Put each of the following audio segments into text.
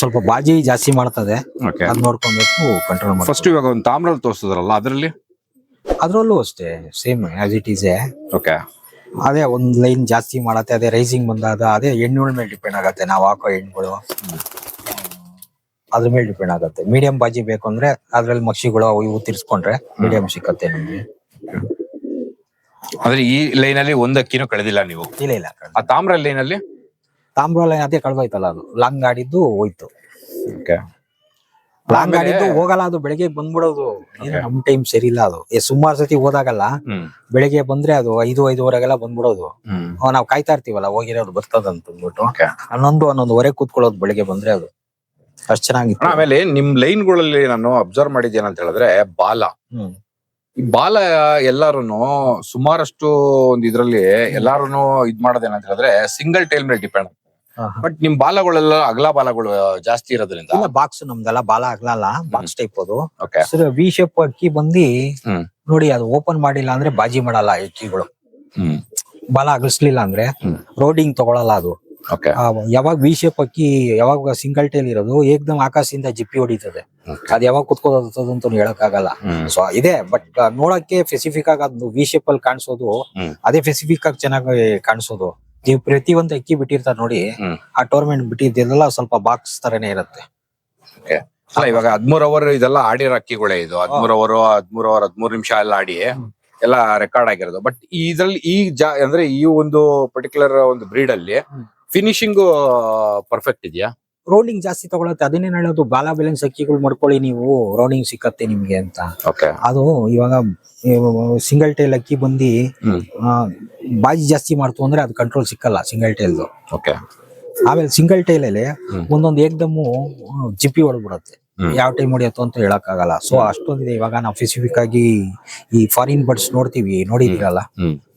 ಸ್ವಲ್ಪ ಬಾಜಿ ಜಾಸ್ತಿ ಮಾಡ್ತದೆ, ಓಕೆ. ಅದ್ ನೋಡ್ಕೊಬೇಕು, ಕಂಟ್ರೋಲ್ ಮಾಡಿ. ಫಸ್ಟ್ ಇವಾಗ ಒಂದು ತಾಮ್ರಲ್ಲಿ ತೋರಿಸಿದ್ರಲ್ಲ ಅದರಲ್ಲಿ ಅದ್ರಲ್ಲೂ ಅಷ್ಟೇ same as it is. Okay. ಅದೇ ಒಂದ್ ಲೈನ್ ಜಾಸ್ತಿ ಮಾಡತ್ತೆ, ಅದೇ ರೈಸಿಂಗ್ ಬಂದಾಗ ಅದೇ ಎಣ್ಣುಗಳ ಮೇಲೆ ಡಿಪೆಂಡ್ ಆಗತ್ತೆ. ನಾವು ಹಾಕೋ ಎಣ್ಣೆಗಳು ಅದ್ರ ಮೇಲೆ ಡಿಪೆಂಡ್ ಆಗತ್ತೆ. ಮೀಡಿಯಂ ಬಾಜಿ ಬೇಕು ಅಂದ್ರೆ ಅದ್ರಲ್ಲಿ ಮಕ್ಷಿಗಳು ಅವು ಇವು ತಿರ್ಸ್ಕೊಂಡ್ರೆ ಮೀಡಿಯಂ ಸಿಕ್ಕತ್ತೆ ನಮ್ಗೆ. ಅಂದ್ರೆ ಈ ಲೈನ್ ಅಲ್ಲಿ ಒಂದ್ ಅಕ್ಕಿನೂ ಕಳೆದಿಲ್ಲ ನೀವು? ಇಲ್ಲ ಇಲ್ಲ, ಆ ತಾಮ್ರ ಲೈನ್ ಅಲ್ಲಿ ತಾಮ್ರ ಲೈನ್ ಅದೇ ಕಳ್ದೋಯ್ತಲ್ಲ, ಅದು ಲಾಂಗ್ ಆಡಿದ್ದು ಹೋಯ್ತು. ಓಕೆ. ಲಾಂಗ್ ಆಡಿದ್ದು ಹೋಗಲ್ಲ, ಅದು ಬೆಳಿಗ್ಗೆ ಬಂದ್ಬಿಡೋದು. ಏನು ನಮ್ ಟೈಮ್ ಸರಿ ಇಲ್ಲ ಅದು. ಸುಮಾರು ಸತಿ ಹೋದಾಗಲ್ಲ ಬೆಳಿಗ್ಗೆ ಬಂದ್ರೆ ಅದು 5-5:15 ಬಂದ್ಬಿಡೋದು. ನಾವ್ ಕಾಯ್ತಾ ಇರ್ತೀವಲ್ಲ ಹೋಗಿರೋದು ಬರ್ತದಂತ ಅಂದ್ಬಿಟ್ಟು 11-11:15 ಕೂತ್ಕೊಳ್ಳೋದು ಬೆಳಿಗ್ಗೆ ಬಂದ್ರೆ. ಅದು ಅಷ್ಟ್ ಚೆನ್ನಾಗಿತ್ತು. ಆಮೇಲೆ ನಿಮ್ ಲೈನ್ಗಳಲ್ಲಿ ನಾನು ಅಬ್ಸರ್ವ್ ಮಾಡಿದ್ದೇನಂತ ಹೇಳಿದ್ರೆ ಬಾಲ, ಈ ಬಾಲ ಎಲ್ಲಾರುನು ಸುಮಾರಷ್ಟು ಒಂದು ಇದ್ರಲ್ಲಿ ಎಲ್ಲಾರುನು ಇದ್ ಮಾಡೋದೇನಂತ ಹೇಳಿದ್ರೆ ಸಿಂಗಲ್ ಟೈಲ್ ಮೇಲೆ ಡಿಪೆಂಡ್. ಬಟ್ ನಿಮ್ ಬಾಲಗಳೆಲ್ಲ ಅಗಲ ಬಾಲಗಳು ಜಾಸ್ತಿ ಇರೋದ್ರಿಂದ ಇಲ್ಲ, ಬಾಕ್ಸ್ ನಮ್ದೆಲ್ಲ ಬಾಲ ಆಗ್ಲಲ್ಲ, ಬಾಕ್ಸ್ ಟೈಪ್ ಅದು. ಓಕೆ. ವಿ ಶೇಪ್ ಅಕ್ಕಿ ಬಂದಿ ನೋಡಿ, ಅದು ಓಪನ್ ಮಾಡಿಲ್ಲ ಅಂದ್ರೆ ಬಾಜಿ ಮಾಡಲ್ಲ ಅಕ್ಕಿಗಳು. ಬಾಲ ಅಗಲಿಸ್ಲಿಲ್ಲ ಅಂದ್ರೆ ರೋಡಿಂಗ್ ತಗೊಳಲ್ಲ ಅದು. ಓಕೆ. ಯಾವಾಗ ವಿ ಶೇಪ್ ಅಕ್ಕಿ, ಯಾವಾಗ ಸಿಂಗಲ್ ಟೈಲ್ ಇರೋದು ಏಕ್ದಮ್ ಆಕಾಶದಿಂದ ಜಿಪ್ಪಿ ಹೊಡಿತದೆ. ಅದ್ ಯಾವಾಗ ಕುತ್ಕೋದಂತ ಹೇಳಕ್ ಆಗಲ್ಲ. ಸೊ ಇದೆ, ಬಟ್ ನೋಡಕ್ಕೆ ಸ್ಪೆಸಿಫಿಕ್ ಆಗಿ ಅದು ವಿ ಶೇಪ್ ಅಲ್ಲಿ ಕಾಣಿಸೋದು, ಅದೇ ಸ್ಪೆಸಿಫಿಕ್ ಆಗಿ ಚೆನ್ನಾಗಿ ಕಾಣಿಸೋದು. ನೀವು ಪ್ರತಿ ಒಂದು ಅಕ್ಕಿ ಬಿಟ್ಟಿರ್ತಾರೆ ನೋಡಿ, ಆ ಟೋರ್ನಮೆಂಟ್ ಬಿಟ್ಟಿದ್ದೆಲ್ಲ ಸ್ವಲ್ಪ ಬಾಕ್ಸ್ ತರನೇ ಇರುತ್ತೆ. ಅಲ್ಲ, ಇವಾಗ 13 ಅವರ್ ಇದೆಲ್ಲ ಆಡಿರೋ ಅಕ್ಕಿಗಳೇ ಇದು. 13 ಅವರ್ 13 ನಿಮಿಷ ಎಲ್ಲ ಆಡಿ ಎಲ್ಲ ರೆಕಾರ್ಡ್ ಆಗಿರೋದು. ಬಟ್ ಇದ್ರಲ್ಲಿ ಅಂದ್ರೆ ಈ ಒಂದು ಪರ್ಟಿಕ್ಯುಲರ್ ಒಂದು ಬ್ರೀಡ್ ಅಲ್ಲಿ ಫಿನಿಶಿಂಗ್ ಪರ್ಫೆಕ್ಟ್ ಇದೆಯಾ? ರೌಂಡಿಂಗ್ ಜಾಸ್ತಿ ತಗೊಳತ್ತೆ. ಅದನ್ನೇ ಹೇಳೋದು, ಬಾಲ ಬ್ಯಾಲೆನ್ಸ್ ಅಕ್ಕಿಗಳು ಮಾಡ್ಕೊಳ್ಳಿ ನೀವು, ರೌಂಡಿಂಗ್ ಸಿಕ್ಕತ್ತೆ ನಿಮ್ಗೆ ಅಂತ. ಅದು ಇವಾಗ ಸಿಂಗಲ್ ಟೈಲ್ ಅಕ್ಕಿ ಬಂದಿ ಬಾಜಿ ಜಾಸ್ತಿ ಮಾಡ್ತು ಅಂದ್ರೆ ಅದು ಕಂಟ್ರೋಲ್ ಸಿಕ್ಕಲ್ಲ ಸಿಂಗಲ್ ಟೈಲ್ದು. ಆಮೇಲೆ ಸಿಂಗಲ್ ಟೈಲ್ ಅಲ್ಲಿ ಒಂದೊಂದು ಏಕ್ದಮ್ಮು ಜಿಪ್ಪಿ ಹೊಡ್ಬಿಡತ್ತೆ. ಯಾವ ಟೈಮ್ ಹೊಡಿಯತ್ತೋ ಅಂತ ಹೇಳಕ್ ಆಗಲ್ಲ. ಸೊ ಅಷ್ಟೊಂದಿದೆ. ಇವಾಗ ನಾವು ಸ್ಪೆಸಿಫಿಕ್ ಆಗಿ ಈ ಫಾರಿನ್ ಬರ್ಡ್ಸ್ ನೋಡಿದಿರಲ್ಲ,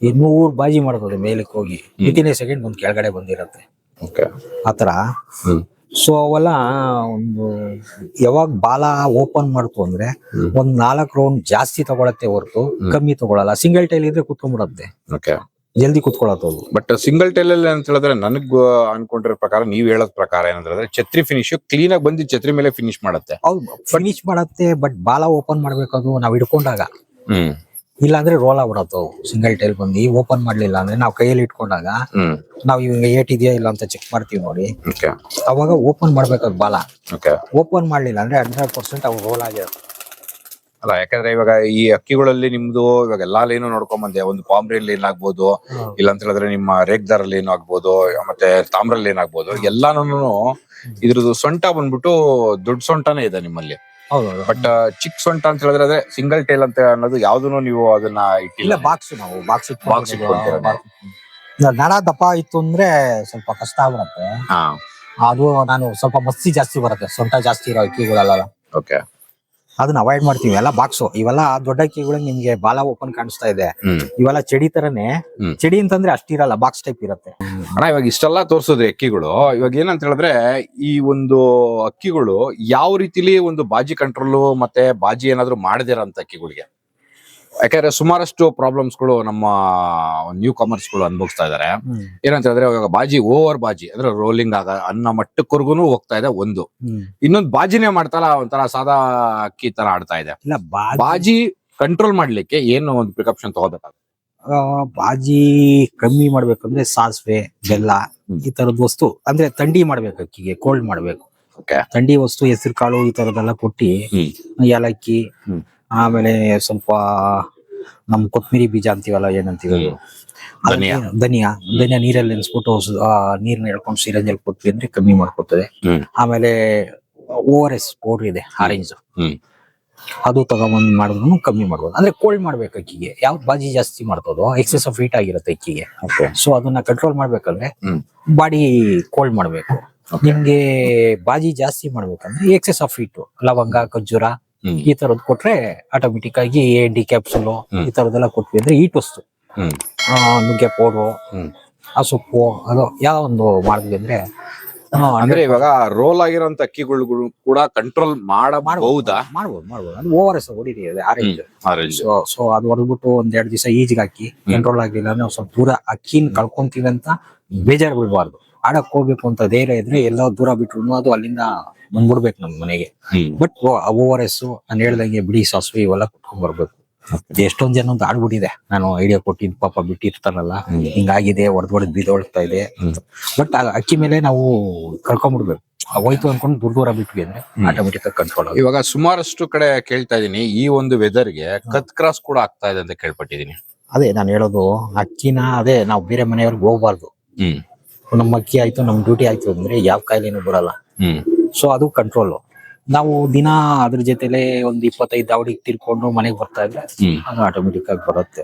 100 ಬಾಜಿ ಮಾಡ್ತದೆ ಮೇಲಕ್ಕೆ ಹೋಗಿ, ವಿತಿನ್ ಎ ಸೆಕೆಂಡ್ ಒಂದ್ ಕೆಳಗಡೆ ಬಂದಿರತ್ತೆ ಆತರ. ಸೊ ಅವೆಲ್ಲ ಒಂದು ಯಾವಾಗ ಬಾಲ ಓಪನ್ ಮಾಡ್ತು ಅಂದ್ರೆ ಒಂದ್ 4 ರೌಂಡ್ ಜಾಸ್ತಿ ತಗೊಳತ್ತೆ ಹೊರತು ಕಮ್ಮಿ ತಗೊಳಲ್ಲ. ಸಿಂಗಲ್ ಟೈಲ್ ಇದ್ರೆ ಕುತ್ಕೊಂಡ್ಬಿಡತ್ತೆ, ಜಲ್ದಿ ಕುತ್ಕೊಳತ್ತದು. ಬಟ್ ಸಿಂಗಲ್ ಟೈಲ್ ಅಲ್ಲಿ ಅಂತ ಹೇಳಿದ್ರೆ ನನಗ್ ಅನ್ಕೊಂಡಿರೋ ಪ್ರಕಾರ, ನೀವ್ ಹೇಳೋದ್ ಪ್ರಕಾರ ಏನಂದ್ರೆ ಛತ್ರಿ ಫಿನಿಶ್ ಕ್ಲೀನ್ ಆಗಿ ಬಂದು ಛತ್ರಿ ಮೇಲೆ ಫಿನಿಶ್ ಮಾಡುತ್ತೆ. ಹೌದು, ಫಿನಿಶ್ ಮಾಡತ್ತೆ. ಬಟ್ ಬಾಲ ಓಪನ್ ಮಾಡ್ಬೇಕದು ನಾವ್ ಹಿಡ್ಕೊಂಡಾಗ. ಇಲ್ಲ ಅಂದ್ರೆ ರೋಲ್ ಆಗ್ಬಿಡತ್ತು. ಸಿಂಗಲ್ ಟೈಲ್ ಬಂದು ಓಪನ್ ಮಾಡ್ಲಿಲ್ಲ ಅಂದ್ರೆ ನಾವ್ ಕೈಯಲ್ಲಿ ಇಟ್ಕೊಂಡಾಗ ನಾವ್ ಇವಾಗ ಏಟ್ ಇದೆಯಾ ಇಲ್ಲ ಅಂತ ಚೆಕ್ ಮಾಡ್ತೀವಿ ನೋಡಿ, ಅವಾಗ ಓಪನ್ ಮಾಡ್ಬೇಕದು ಬಾಲ. ಓಪನ್ ಮಾಡ್ಲಿಲ್ಲ ಅಂದ್ರೆ 100% ಅವ್ ರೋಲ್ ಆಗಿರುತ್ತೆ. ಅಲ್ಲ, ಯಾಕಂದ್ರೆ ಇವಾಗ ಈ ಅಕ್ಕಿಗಳಲ್ಲಿ ನಿಮ್ದು ಇವಾಗ ಎಲ್ಲಾ ಲೈನು ನೋಡ್ಕೊಂಡ್ ಬಂದೆ. ಒಂದು ಪಾಮ್ರೇಲ್ ಲೈನ್ ಆಗ್ಬೋದು, ಇಲ್ಲ ಅಂತ ಹೇಳಿದ್ರೆ ನಿಮ್ಮ ರೇಗ್ದಾರ ಲೈನ್ ಆಗ್ಬೋದು, ಮತ್ತೆ ತಾಮ್ರ ಲೈನ್ ಆಗ್ಬೋದು. ಎಲ್ಲಾನು ಇದ್ರದ್ದು ಸೊಂಟ ಬಂದ್ಬಿಟ್ಟು ದೊಡ್ಡ ಸೊಂಟನೇ ಇದೆ ನಿಮ್ಮಲ್ಲಿ. ಬಟ್ ಚಿಕ್ಕ ಸೊಂಟ ಅಂತ ಹೇಳಿದ್ರೆ ಅದೇ ಸಿಂಗಲ್ ಟೈಲ್ ಅಂತ ಅನ್ನೋದು ಯಾವ್ದನ್ನು ನೀವು ಅದನ್ನ ಇಟ್ಟಿಲ್ಲ. ಬಾಕ್ಸ್ ನಾವು ಬಾಕ್ಸ್ ನಡ ದಪ್ಪ ಇತ್ತು ಅಂದ್ರೆ ಸ್ವಲ್ಪ ಕಷ್ಟ ಆಗ್ಬಿಡತ್ತೆ. ಅದು ನಾನು ಸ್ವಲ್ಪ ಮಸ್ತಿ ಜಾಸ್ತಿ ಬರುತ್ತೆ ಸೊಂಟ ಜಾಸ್ತಿ ಇರೋ ಅಕ್ಕಿಗಳೆಲ್ಲ. ಅದನ್ನ ಅವಾಯ್ಡ್ ಮಾಡ್ತೀವಿ. ಎಲ್ಲ ಬಾಕ್ಸು ಇವೆಲ್ಲ ದೊಡ್ಡ ಅಕ್ಕಿಗಳು ನಿಮ್ಗೆ ಬಾಲ ಓಪನ್ ಕಾಣಿಸ್ತಾ ಇದೆ. ಇವೆಲ್ಲ ಚಡಿ ತರನೇ. ಚಡಿ ಅಂತಂದ್ರೆ ಅಷ್ಟಿರಲ್ಲ, ಬಾಕ್ಸ್ ಟೈಪ್ ಇರುತ್ತೆ. ಅಣ್ಣ, ಇವಾಗ ಇಷ್ಟೆಲ್ಲ ತೋರ್ಸೋದ್ರಿ ಅಕ್ಕಿಗಳು. ಇವಾಗ ಏನಂತ ಹೇಳಿದ್ರೆ ಈ ಒಂದು ಅಕ್ಕಿಗಳು ಯಾವ ರೀತಿಲಿ ಒಂದು ಬಾಜಿ ಕಂಟ್ರೋಲ್ ಮತ್ತೆ ಬಾಜಿ ಏನಾದ್ರು ಮಾಡದಿರಂತ ಅಕ್ಕಿಗಳಿಗೆ, ಯಾಕಂದ್ರೆ ಸುಮಾರಷ್ಟು ಪ್ರಾಬ್ಲಮ್ಸ್ ಗಳು ನಮ್ಮ ನ್ಯೂ ಕಾಮರ್ಸ್ ಗಳು ಅನುಭವಿಸ್ತಾ ಇದಾರೆ. ಏನಂತ ಹೇಳಿದ್ರೆ ಇವಾಗ ಬಾಜಿ ಓವರ್ ಬಾಜಿ ಅಂದ್ರೆ ರೋಲಿಂಗ್ ಅನ್ನೋ ಮಟ್ಟಕ್ಕವರೆಗೂ ಹೋಗ್ತಾ ಇದೆ. ಇನ್ನೊಂದು ಬಾಜಿನೇ ಮಾಡ್ತಾರ, ಒಂಥರ ಸಾದಾ ಅಕ್ಕಿ ತರ ಆಡ್ತಾ ಇದೆ. ಬಾಜಿ ಕಂಟ್ರೋಲ್ ಮಾಡ್ಲಿಕ್ಕೆ ಏನು ಒಂದು ಪ್ರಿಕಾಪ್ಷನ್ ತಗೋಬೇಕಾಗುತ್ತೆ? ಬಾಜಿ ಕಮ್ಮಿ ಮಾಡ್ಬೇಕಂದ್ರೆ ಸಾಸಿವೆ, ಬೆಲ್ಲ ಈ ತರದ ವಸ್ತು, ಅಂದ್ರೆ ಥಂಡಿ ಮಾಡ್ಬೇಕು ಅಕ್ಕಿಗೆ, ಕೋಲ್ಡ್ ಮಾಡ್ಬೇಕು. ಥಂಡಿ ವಸ್ತು, ಹೆಸರು ಕಾಳು ಈ ತರದೆಲ್ಲ ಕೊಟ್ಟಿ, ಏಲಕ್ಕಿ, ಆಮೇಲೆ ಸ್ವಲ್ಪ ನಮ್ ಕೊತ್ಮಿರಿ ಬೀಜ ಅಂತೀವಲ್ಲ, ಏನಂತೀವಿ ಧನಿಯಾ ನೀರಲ್ಲಿ ನೆನ್ಸ್ಬಿಟ್ಟು ನೀರ್ನ ಎಳ್ಕೊಂಡು ಸಿರಂಜಲ್ಲಿ ಕೊಟ್ವಿ ಅಂದ್ರೆ ಕಮ್ಮಿ ಮಾಡ್ಕೊತದೆ. ಆಮೇಲೆ ORS ಪೌಡರ್ ಇದೆ, ಆರೆಂಜ್, ಅದು ತಗೊಂಬಂದ್ ಮಾಡಿದ್ರು ಕಮ್ಮಿ ಮಾಡ್ಬೋದು. ಅಂದ್ರೆ ಕೋಲ್ಡ್ ಮಾಡ್ಬೇಕು ಅಕ್ಕಿಗೆ. ಯಾವ್ದು ಬಾಜಿ ಜಾಸ್ತಿ ಮಾಡ್ತದೋ ಎಕ್ಸೆಸ್ ಆಫ್ ಹೀಟ್ ಆಗಿರುತ್ತೆ ಅಕ್ಕಿಗೆ. ಸೊ ಅದನ್ನ ಕಂಟ್ರೋಲ್ ಮಾಡ್ಬೇಕಂದ್ರೆ ಬಾಡಿ ಕೋಲ್ಡ್ ಮಾಡ್ಬೇಕು. ನಿಮ್ಗೆ ಬಾಜಿ ಜಾಸ್ತಿ ಮಾಡ್ಬೇಕಂದ್ರೆ ಎಕ್ಸೆಸ್ ಆಫ್ ಹೀಟ್, ಲವಂಗ, ಖರ್ಜೂರ ಈ ತರದ್ ಕೊಟ್ರೆ ಆಟೋಮೆಟಿಕ್ ಆಗಿ AD ಕ್ಯಾಪ್ಸುಲ್ ಈ ತರದೆಲ್ಲ ಕೊಟ್ವಿ ಅಂದ್ರೆ ಹೀಟ್ ವಸ್ತು, ನುಗ್ಗೆ ಪೌಡ್ರು, ಆ ಸೊಪ್ಪು, ಅದು ಯಾವ ಒಂದು ಮಾಡಿದ್ವಿ ಅಂದ್ರೆ ಅಂದ್ರೆ ಇವಾಗ ರೋಲ್ ಆಗಿರೋಂತ ಅಕ್ಕಿಗಳು ಕೂಡ ಕಂಟ್ರೋಲ್ ಮಾಡಬಹುದಾ? ಮಾಡ್ಬೋದು. ಅದು ORS ಹೊಡಿತೀವಿ, ಆರೆಂಜ್. ಸೊ ಅದು ಹೊಡೆದ್ಬಿಟ್ಟು 1-2 ದಿವಸ ಈಜಿಗೆ ಹಾಕಿ ಕಂಟ್ರೋಲ್ ಆಗಿಲ್ಲ ಅಂದ್ರೆ ಸ್ವಲ್ಪ ದೂರ ಅಕ್ಕಿನ ಕಳ್ಕೊಂತೀವಿ ಅಂತ ಬೇಜಾರು ಬಿಡ್ಬಾರ್ದು. ಆಡಕ್ ಹೋಗ್ಬೇಕು ಅಂತ ಧೈರ್ಯ ಇದ್ರೆ ಎಲ್ಲೋ ದೂರ ಬಿಟ್ರು ಅದು ಅಲ್ಲಿಂದ ಬಂದ್ಬಿಡ್ಬೇಕು ನಮ್ ಮನೆಗೆ. ಬಟ್ ORS ನಾನು ಹೇಳ್ದಂಗೆ ಬಿಳಿ ಸಾಸಿವೆ ಇವೆಲ್ಲ ಕುಟ್ಕೊಂಡ್ ಬರ್ಬೇಕು. ಎಷ್ಟೊಂದ್ ಜನ ಒಂದು ಆಡ್ಬಿಟ್ಟಿದೆ, ನಾನು ಐಡಿಯಾ ಕೊಟ್ಟಿದ್ ಪಾಪ ಬಿಟ್ಟಿರ್ತಾರಲ್ಲ, ಹಿಂಗಾಗಿದೆ ಹೊಡೆದ್ ಬಿದೊಳ್ತಾ ಇದೆ. ಬಟ್ ಅಕ್ಕಿ ಮೇಲೆ ನಾವು ಕಳ್ಕೊಂಡ್ಬಿಡ್ಬೇಕು. ಹೋಯ್ತು ಅನ್ಕೊಂಡು ದೂರ ಬಿಟ್ವಿ ಅಂದ್ರೆ ಆಟೋಮೆಟಿಕ್ ಆಗಿ ಕಂಟ್ರೋಲ್ ಆಗುತ್ತೆ. ಇವಾಗ ಸುಮಾರಷ್ಟು ಕಡೆ ಕೇಳ್ತಾ ಇದೀನಿ, ಈ ಒಂದು ವೆದರ್ಗೆ ಕತ್ ಕ್ರಾಸ್ ಕೂಡ ಆಗ್ತಾ ಇದೆ ಅಂತ ಕೇಳ್ಪಟ್ಟಿದೀನಿ. ಅದೇ ನಾನು ಹೇಳೋದು, ಅಕ್ಕಿನ ಅದೇ ನಾವು ಬೇರೆ ಮನೆಯವ್ರಿಗೆ ಹೋಗ್ಬಾರ್ದು. ನಮ್ಮ ಅಕ್ಕಿ ಆಯ್ತು, ನಮ್ ಡ್ಯೂಟಿ ಆಯ್ತು ಅಂದ್ರೆ ಯಾವ ಕಾಯಿಲೆನೂ ಬರಲ್ಲ. ಸೊ ಅದು ಕಂಟ್ರೋಲ್. ನಾವು ದಿನ ಅದ್ರ ಜೊತೆಲೆ ಒಂದ್ 25 ದಾವಡಿ ತಿರ್ಕೊಂಡು ಮನೆಗೆ ಬರ್ತಾ ಇದ್ರೆ ಅದು ಆಟೋಮೆಟಿಕ್ ಆಗಿ ಬರುತ್ತೆ.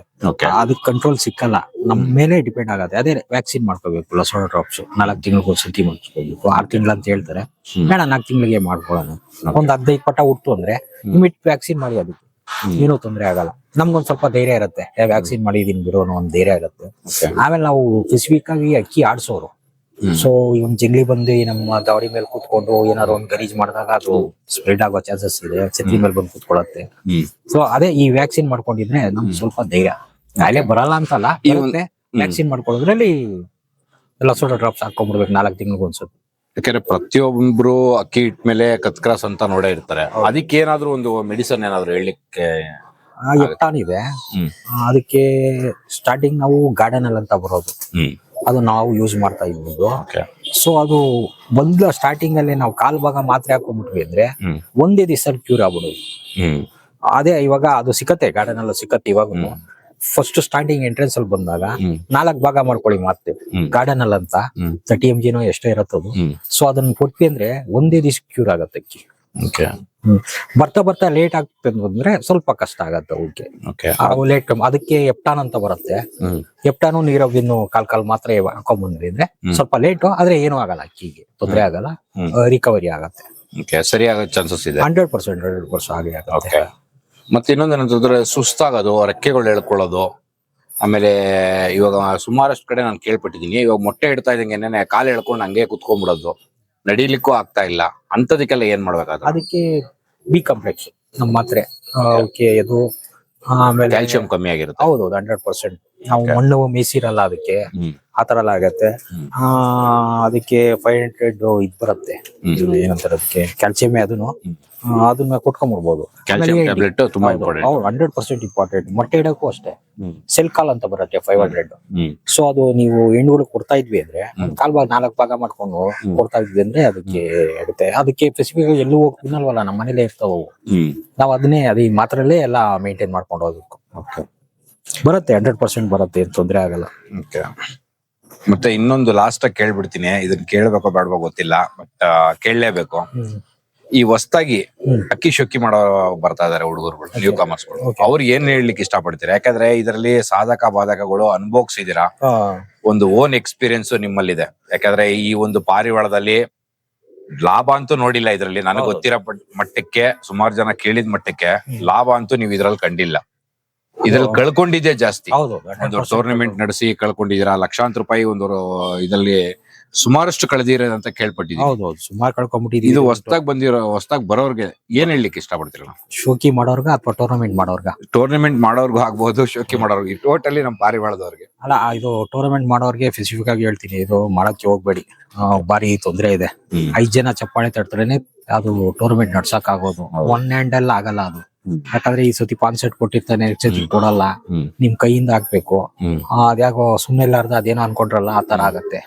ಅದಕ್ಕೆ ಕಂಟ್ರೋಲ್ ಸಿಕ್ಕಲ್ಲ, ನಮ್ ಮೇಲೆ ಡಿಪೆಂಡ್ ಆಗತ್ತೆ. ಅದೇ ವ್ಯಾಕ್ಸಿನ್ ಮಾಡ್ಕೋಬೇಕು, ಲಸೋಡ ಡ್ರಾಪ್ಸ್ 4 ತಿಂಗಳಿಗೆ ಒಂದ್ಸತಿ ಮಾಡಿಸ್ಕೋಬೇಕು. 6 ತಿಂಗಳು ಅಂತ ಹೇಳ್ತಾರೆ, ಬೇಡ 4 ತಿಂಗಳಿಗೆ ಮಾಡ್ಕೊಳ್ಳೋಣ. ಒಂದ್ 15 ಪಟ ಹುಟ್ಟು ಅಂದ್ರೆ ಇಮಿಟ್ ವ್ಯಾಕ್ಸಿನ್ ಮಾಡಿ, ಅದಕ್ಕೆ ಏನೂ ತೊಂದರೆ ಆಗಲ್ಲ. ನಮ್ಗೊಂದ್ ಸ್ವಲ್ಪ ಧೈರ್ಯ ಇರುತ್ತೆ, ವ್ಯಾಕ್ಸಿನ್ ಮಾಡಿದೀನಿ ಬಿಡು ಅನ್ನೋ ಒಂದ್ ಧೈರ್ಯ ಇರುತ್ತೆ. ಆಮೇಲೆ ನಾವು ಸ್ಪೆಸಿಫಿಕ್ ಆಗಿ ಅಕ್ಕಿ ಆಡ್ಸೋರು. ಸೊ ಇವನ್ ಜಂಗ್ಲಿ ಬಂದು ನಮ್ಮ ದಾವಡಿ ಮೇಲೆ ಕೂತ್ಕೊಂಡು ಏನಾದ್ರು ಒಂದ್ ಗಲೀಜ್ ಮಾಡಿದಾಗ ಅದು ಸ್ಪ್ರೆಡ್ ಆಗೋ ಚಾನ್ಸಸ್ ಇದೆ, ಛತ್ರಿ ಮೇಲೆ ಬಂದು ಕೂತ್ಕೊಳ್ಳುತ್ತೆ. ಸೊ ಅದೇ ಈ ವ್ಯಾಕ್ಸಿನ್ ಮಾಡ್ಕೊಂಡಿದ್ರೆ ನಮ್ಗೆ ಸ್ವಲ್ಪ ಧೈರ್ಯ. ಕಾಯಿಲೆ ಬರಲ್ಲ ಅಂತಲ್ಲ, ಇರುತ್ತೆ. ವ್ಯಾಕ್ಸಿನ್ ಮಾಡ್ಕೊಳ್ಳೋದ್ರಲ್ಲಿ ಲಸೋಡ ಡ್ರಾಪ್ಸ್ ಹಾಕೊಂಡ್ಬಿಡ್ಬೇಕು 4 ತಿಂಗಳಿಗೆ ಒಂದ್ಸತಿ. ಯಾಕಂದ್ರೆ ಪ್ರತಿಯೊಬ್ಬರು ಅಕ್ಕಿ ಇಟ್ಮೇಲೆ ಕತ್ ಕ್ರಾಸ್ ಅಂತ ನೋಡೇ ಇರ್ತಾರೆ. ಅದಕ್ಕೆ ಏನಾದ್ರು ಒಂದು ಮೆಡಿಸನ್ ಏನಾದ್ರು ಹೇಳಲಿಕ್ಕೆ? ಎಪ್ಟಾನ್ ಇದೆ, ಅದಕ್ಕೆ ಸ್ಟಾರ್ಟಿಂಗ್ ನಾವು ಗಾರ್ಡನಲ್ ಅಂತ ಬರೋದು, ಅದು ನಾವು ಯೂಸ್ ಮಾಡ್ತಾ ಇದ್ಬೋದು. ಸೊ ಅದು ಮೊದ್ಲು ಸ್ಟಾರ್ಟಿಂಗ್ ಅಲ್ಲಿ ನಾವು ಕಾಲ್ ಭಾಗ ಮಾತ್ರೆ ಹಾಕೊಂಡ್ಬಿಟ್ವಿ ಅಂದ್ರೆ ಒಂದೇ ದಿವಸ ಕ್ಯೂರ್ ಆಗ್ಬಿಡೋದು. ಅದೇ ಇವಾಗ ಅದು ಸಿಕ್ಕತ್ತೆ, ಗಾರ್ಡನ್ ಸಿಕ್ಕತ್ತೆ. ಇವಾಗ ಫಸ್ಟ್ ಸ್ಟಾರ್ಟಿಂಗ್ ಎಂಟ್ರೆನ್ಸ್ ಅಲ್ಲಿ ಬಂದಾಗ 4 ಭಾಗ ಮಾಡ್ಕೊಳ್ಳಿ ಮಾತ್ರೆ, ಗಾರ್ಡನ್ ಅಂತ 30 mg ಎಷ್ಟೋ ಇರತ್ತದು. ಸೊ ಅದನ್ನ ಕೊಟ್ವಿ ಅಂದ್ರೆ ಒಂದೇ ದಿವಸ ಕ್ಯೂರ್ ಆಗತ್ತೆ ಅಕ್ಕಿ. ಬರ್ತಾ ಬರ್ತಾ ಲೇಟ್ ಆಗ್ತದೆ ಅಂದ್ರೆ ಸ್ವಲ್ಪ ಕಷ್ಟ ಆಗತ್ತೆ ಅವಕ್ಕೆ. ಲೇಟ್ ಅದಕ್ಕೆ ಎಪ್ಟಾನ್ ಅಂತ ಬರುತ್ತೆ. ಎಪ್ಟಾನು ನೀರನ್ನು ಕಾಲ್ ಮಾತ್ರ ಹಾಕೊಂಡ್ಬಂದ್ರಿ ಅಂದ್ರೆ ಸ್ವಲ್ಪ ಲೇಟು, ಆದ್ರೆ ಏನೂ ಆಗಲ್ಲ, ಅಕ್ಕಿಗೆ ತೊಂದರೆ ಆಗಲ್ಲ, ರಿಕವರಿ ಆಗತ್ತೆ. ಸರಿ ಆಗೋ ಚಾನ್ಸಸ್ ಇದೆ 100% ಹಾಗೆ ಆಗುತ್ತೆ. ಮತ್ತೆ ಇನ್ನೊಂದೇನಂತಂದ್ರೆ ಸುಸ್ತಾಗೋದು, ರೆಕ್ಕೆಗಳು ಎಳ್ಕೊಳ್ಳೋದು. ಆಮೇಲೆ ಇವಾಗ ಸುಮಾರಷ್ಟು ಕಡೆ ನಾನು ಕೇಳ್ಪಟ್ಟಿದೀನಿ, ಇವಾಗ ಮೊಟ್ಟೆ ಇಡ್ತಾ ಇದ್ದಂಗೆ ಕಾಲು ಎಳ್ಕೊಂಡು ಹಂಗೆ ಕುತ್ಕೊಂಡ್ಬಿಡೋದು, ನಡಿಲಿಕ್ಕೂ ಆಗ್ತಾ ಇಲ್ಲ. ಅಂತದಕ್ಕೆಲ್ಲ ಏನ್ ಮಾಡ್ಬೇಕಾದ್ರೆ? ಅದಕ್ಕೆ ಬಿ ಕಾಂಪ್ಲೆಕ್ಸ್ ನಮ್ಮ ಮಾತ್ರೆ, ಅದು ಆಮೇಲೆ ಕ್ಯಾಲ್ಸಿಯಂ ಕಮ್ಮಿ ಆಗಿರುತ್ತೆ. ಹೌದು 100%. ನಾವು ಮಣ್ಣು ಮೇಸಿರಲ್ಲ ಅದಕ್ಕೆ, ಆತರ ಎಲ್ಲ ಆಗತ್ತೆ. ಅದಕ್ಕೆ 500 ಇದ್ ಬರುತ್ತೆ, ಏನಂತಾರೆ ಅದಕ್ಕೆ ಕ್ಯಾಲ್ಸಿಯಂ, ಅದನ್ನ ಕೊಟ್ಕೊಂಡ್ಬಿಡ್ಬೋದು. 100% ಇಂಪಾರ್ಟೆಂಟ್. ಮೊಟ್ಟೆ ಇಡಕ್ಕೂ ಅಷ್ಟೇ, ಸೆಲ್ ಕಾಲ್ ಅಂತ ಬರುತ್ತೆ 500. ಸೊ ಅದು ನೀವು ಹೆಣ್ಣುಗಳು ಕೊಡ್ತಾ ಇದ್ವಿ ಅಂದ್ರೆ ಕಾಲ್ ಭಾಗ 4 ಭಾಗ ಮಾಡ್ಕೊಂಡು ಕೊಡ್ತಾ ಇದ್ವಿ ಅಂದ್ರೆ ಅದಕ್ಕೆ ಆಗುತ್ತೆ. ಅದಕ್ಕೆ ಸ್ಪೆಸಿಫಿಕ್ ಎಲ್ಲೂ ಹೋಗಿ ತಿನ್ನಲ್ವಲ್ಲ, ನಮ್ಮ ಮನೇಲೆ ಇರ್ತಾವ ನಾವು ಅದೇ ಮಾತ್ರಲ್ಲೇ ಎಲ್ಲ ಮೇಂಟೈನ್ ಮಾಡ್ಕೊಂಡು ಹೋಗ್ಬೇಕು. ಬರುತ್ತೆ 100% ಬರುತ್ತೆ, ಏನ್ ತೊಂದರೆ ಆಗಲ್ಲ. ಮತ್ತೆ ಇನ್ನೊಂದು ಲಾಸ್ಟ್ ಆಗಿ ಕೇಳ್ಬಿಡ್ತೀನಿ, ಇದನ್ನ ಕೇಳ್ಬೇಕೋ ಬೇಡವೋ ಗೊತ್ತಿಲ್ಲ, ಬಟ್ ಕೇಳಲೇಬೇಕು. ಈ ಹೊಸ್ತಾಗಿ ಅಕ್ಕಿ ಶೊಕ್ಕಿ ಮಾಡೋ ಬರ್ತಾ ಇದಾರೆ ಹುಡುಗರುಗಳು, ನ್ಯೂ ಕಾಮರ್ಸ್ಗಳು, ಅವ್ರು ಏನ್ ಹೇಳ್ಲಿಕ್ಕೆ ಇಷ್ಟಪಡ್ತೀರಾ? ಯಾಕಂದ್ರೆ ಇದರಲ್ಲಿ ಸಾಧಕ ಬಾಧಕಗಳು ಅನುಭವಿಸಿದಿರಾ, ಒಂದು ಓನ್ ಎಕ್ಸ್ಪೀರಿಯನ್ಸ್ ನಿಮ್ಮಲ್ಲಿದೆ. ಯಾಕಂದ್ರೆ ಈ ಒಂದು ಪಾರಿವಾಳದಲ್ಲಿ ಲಾಭ ಅಂತೂ ನೋಡಿಲ್ಲ ಇದರಲ್ಲಿ, ನನಗೆ ಗೊತ್ತಿರೋ ಮಟ್ಟಕ್ಕೆ, ಸುಮಾರು ಜನ ಕೇಳಿದ ಮಟ್ಟಕ್ಕೆ ಲಾಭ ಅಂತೂ ನೀವು ಇದ್ರಲ್ಲಿ ಕಂಡಿಲ್ಲ. ಇದ್ರಲ್ಲಿ ಕಳ್ಕೊಂಡಿದ್ದೆ ಜಾಸ್ತಿ. ಒಂದು ಟೂರ್ನಮೆಂಟ್ ನಡೆಸಿ ಕಳ್ಕೊಂಡಿದ್ದೀರಾ, ಲಕ್ಷಾಂತರ ರೂಪಾಯಿ ಒಂದು ಇದರಲ್ಲಿ ಸುಮಾರಷ್ಟು ಕಳೆದಿರೋದು ಅಂತ ಕೇಳ್ಪಟ್ಟಿದ್ದೀನಿ. ಹೌದೌದು, ಸುಮಾರು ಕಳ್ಕೊಂಡ್ಬಿಟ್ಟಿದ್ದೀವಿ. ಇದು ಹೊಸ್ತಾಗಿ ಬರೋರ್ಗೆ ಏನ್ ಹೇಳ್ಲಿಕ್ಕೆ ಇಷ್ಟಪಡ್ತೀರಲ್ಲ? ಶೋಕಿ ಮಾಡೋರ್ಗ ಅಥವಾ ಟೂರ್ನಮೆಂಟ್ ಮಾಡೋರ್ಗು ಆಗ್ಬಹುದು, ಶೋಕಿ ಮಾಡೋರ್ಗೆ, ಟೋಟಲಿ ನಮ್ಮ ಪಾರಿವಾಳದವ್ರಿಗೆ ಅಲ್ಲ. ಇದು ಟೂರ್ನಮೆಂಟ್ ಮಾಡೋರ್ಗೆ ಸ್ಪೆಸಿಫಿಕ್ ಆಗಿ ಹೇಳ್ತೀನಿ, ಇದು ಮಾಡಕ್ಕೆ ಹೋಗ್ಬೇಡಿ, ಬಾರಿ ತೊಂದರೆ ಇದೆ. 5 ಜನ ಚಪ್ಪಾಳೆ ತಡ್ತಾರೇನೆ ಅದು ಟೂರ್ನಮೆಂಟ್ ನಡ್ಸಕ್ ಆಗೋದು. ಒನ್ ಹ್ಯಾಂಡ್ ಎಲ್ಲ ಆಗಲ್ಲ ಅದು. ಯಾಕಂದ್ರೆ ಈ ಸತಿ ಪಾನ್ಸೆಟ್ ಕೊಟ್ಟಿರ್ತಾನೆ, ಕೊಡಲ್ಲ, ನಿಮ್ ಕೈಯಿಂದ ಹಾಕ್ಬೇಕು. ಅದ್ಯಾಗೋ ಸುಮ್ನೆ ಇಲ್ಲಾರ್ದ ಅದೇನೋ ಅನ್ಕೊಂಡ್ರಲ್ಲ, ಆ ತರ ಆಗತ್ತೆ.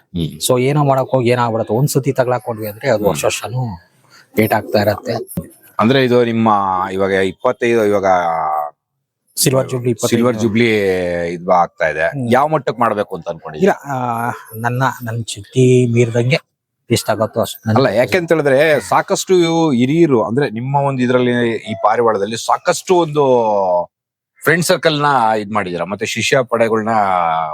ಸೊ ಏನೋ ಮಾಡಕ್ ಹೋಗಿ ಏನಾಗ್ಬಿಡತ್ತೆ, ಒಂದ್ಸತಿ ತಗ್ಲಾಕೊಂಡ್ವಿ ಅಂದ್ರೆ ಅದು ವರ್ಷನೂ ಲೇಟ್ ಆಗ್ತಾ ಇರತ್ತೆ. ಅಂದ್ರೆ ಇದು ನಿಮ್ಮ ಇವಾಗ 25, ಇವಾಗ ಸಿಲ್ವರ್ ಜುಬ್ಲಿ ಇದು ಆಗ್ತಾ ಇದೆ. ಯಾವ ಮಟ್ಟಕ್ಕೆ ಮಾಡ್ಬೇಕು ಅಂತ ಅನ್ಕೊಂಡಿದ್ದೀರಾ? ನನ್ನ ಶಕ್ತಿ ಮೀರಿದಂಗೆ ಎಷ್ಟಾಗತ್ತೋ ಅಷ್ಟು. ಅಲ್ಲ, ಯಾಕೆಂತ ಹೇಳಿದ್ರೆ ಸಾಕಷ್ಟು ಹಿರಿಯರು, ಅಂದ್ರೆ ನಿಮ್ಮ ಒಂದು ಇದ್ರಲ್ಲಿ ಈ ಪಾರಿವಾಳದಲ್ಲಿ ಸಾಕಷ್ಟು ಒಂದು ಫ್ರೆಂಡ್ ಸರ್ಕಲ್ ನ ಇದ್ ಮಾಡಿದೀರಾ, ಮತ್ತೆ ಶಿಷ್ಯ ಪಡೆಗಳನ್ನ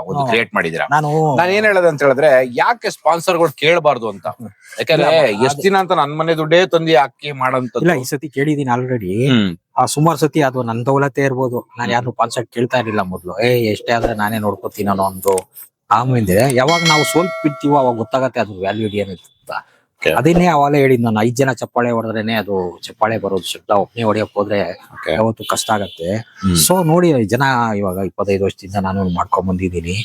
ಒಂದು ಕ್ರಿಯೇಟ್ ಮಾಡಿದೀರಾ. ನಾನು ಏನ್ ಹೇಳೋದು ಅಂತ ಹೇಳಿದ್ರೆ, ಯಾಕೆ ಸ್ಪಾನ್ಸರ್ಗಳು ಕೇಳಬಾರ್ದು ಅಂತ. ಯಾಕಂದ್ರೆ ಎಷ್ಟ್ ದಿನ ಅಂತ ನನ್ ಮನೆ ದುಡ್ಡೇ ತಂದಿ ಹಾಕಿ ಮಾಡೋಂತ. ಈ ಸತಿ ಕೇಳಿದೀನಿ ಆಲ್ರೆಡಿ, ಸುಮಾರು ಸತಿ. ಅದು ನನ್ ದೌಲತೆ ಇರ್ಬೋದು, ನಾನು ಯಾರು ಸ್ಪಾನ್ಸರ್ ಕೇಳ್ತಾ ಇರ್ಲಿಲ್ಲ ಮೊದ್ಲು. ಎಷ್ಟೇ ಆದ್ರೆ ನಾನೇ ನೋಡ್ಕೋತೀನಿ ಅನ್ನೋ ಒಂದು. ಆಮೇಲೆ ಯಾವಾಗ ನಾವು ಸೋಲ್ ಬಿಡ್ತೀವೋ ಅವಾಗ ಗೊತ್ತಾಗತ್ತೆ ಅದ್ರ ವ್ಯಾಲ್ಯೂ ಏನಂತ. ಅದನ್ನೇ ಅವಾಗಲೇ ಹೇಳಿದ್ ನಾನು 5 ಜನ ಚಪ್ಪಾಳೆ ಹೊಡೆದ್ರೇನೆ ಅದು ಚಪ್ಪಾಳೆ ಬರೋದು ಶಬ್ದ. ಒಬ್ಬನೇ ಹೊಡೆಯಕ್ ಹೋದ್ರೆ ಯಾವತ್ತು ಕಷ್ಟ ಆಗತ್ತೆ. ಸೊ ನೋಡಿ ಜನ ಇವಾಗ 25 ವರ್ಷದಿಂದ ನಾನು ಮಾಡ್ಕೊಂಡ್ ಬಂದಿದ್ದೀನಿ.